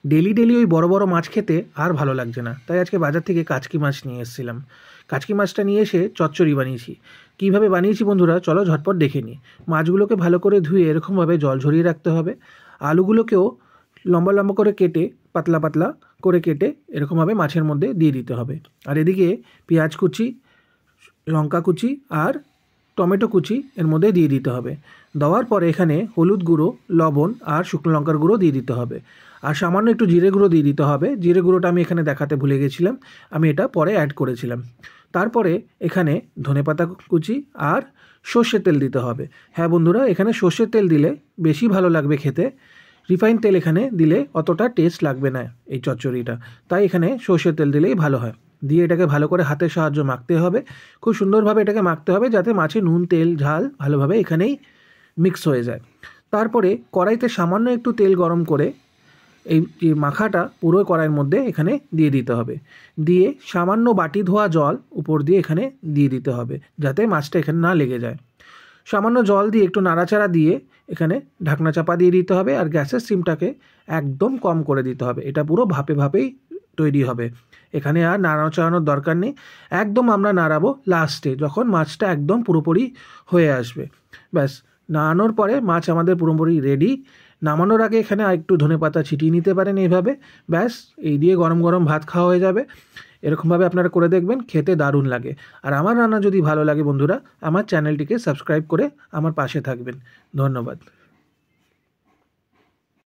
Daily daily ওই বড় বড় মাছ খেতে আর ভালো লাগছে না, তাই আজকে বাজার থেকে কাচকি মাছ নিয়ে এসেছিলাম। কাচকি মাছটা নিয়ে এসে চচ্চড়ি বানিয়েছি। কীভাবে বানিয়েছি বন্ধুরা চলো ঝটপট দেখে নিই। মাছগুলোকে ভালো করে ধুয়ে এরকমভাবে জল ঝরিয়ে রাখতে হবে। আলুগুলোকেও লম্বা লম্বা করে কেটে পাতলা পাতলা করে কেটে এরকমভাবে মাছের মধ্যে দিয়ে দিতে হবে। আর এদিকে পেঁয়াজ কুচি, লঙ্কা কুচি আর টমেটো কুচি এর মধ্যে দিয়ে দিতে হবে। দেওয়ার পরে এখানে হলুদ গুঁড়ো, লবণ আর শুকনো লঙ্কার গুঁড়ো দিয়ে দিতে হবে। আর সামান্য একটু জিরে গুঁড়ো দিয়ে দিতে হবে। জিরে গুঁড়োটা আমি এখানে দেখাতে ভুলে গেছিলাম, আমি এটা পরে অ্যাড করেছিলাম। তারপরে এখানে ধনেপাতা কুচি আর সর্ষের তেল দিতে হবে। হ্যাঁ বন্ধুরা, এখানে সর্ষের তেল দিলে বেশি ভালো লাগবে খেতে। রিফাইন তেল এখানে দিলে অতটা টেস্ট লাগবে না এই চচ্চড়িটা, তাই এখানে সর্ষের তেল দিলেই ভালো হয়। দিয়ে এটাকে ভালো করে হাতের সাহায্যে মাখতে হবে। খুব সুন্দরভাবে এটাকে মাখতে হবে যাতে মাছে নুন তেল ঝাল ভালোভাবে এখানেই মিক্স হয়ে যায়। তারপরে কড়াইতে সামান্য একটু তেল গরম করে এই যে মাখাটা পুরো কড়াইয়ের মধ্যে এখানে দিয়ে দিতে হবে। দিয়ে সামান্য বাটি ধোয়া জল উপর দিয়ে এখানে দিয়ে দিতে হবে যাতে মাছটা এখানে না লেগে যায়। সামান্য জল দিয়ে একটু নাড়াচাড়া দিয়ে এখানে ঢাকনা চাপা দিয়ে দিতে হবে। আর গ্যাসের সিমটাকে একদম কম করে দিতে হবে। এটা পুরো ভাপে ভাপেই তৈরি হবে, এখানে আর নাড়াচাড়ানোর দরকার নেই। একদম আমরা নাড়াবো লাস্টে যখন মাছটা একদম পুরোপুরি হয়ে আসবে। ব্যাস, নাড়ানোর পরে মাছ আমাদের পুরোপুরি রেডি। নামানোর আগে এখানে আরেকটু ধনেপাতা ছিটিয়ে নিতে পারেন এইভাবে। ব্যাস, এই দিয়ে গরম গরম ভাত খাওয়া হয়ে যাবে। এরকমভাবে আপনারা করে দেখবেন, খেতে দারুণ লাগে। আর আমার রান্না যদি ভালো লাগে বন্ধুরা, আমার চ্যানেলটিকে সাবস্ক্রাইব করে আমার পাশে থাকবেন। ধন্যবাদ।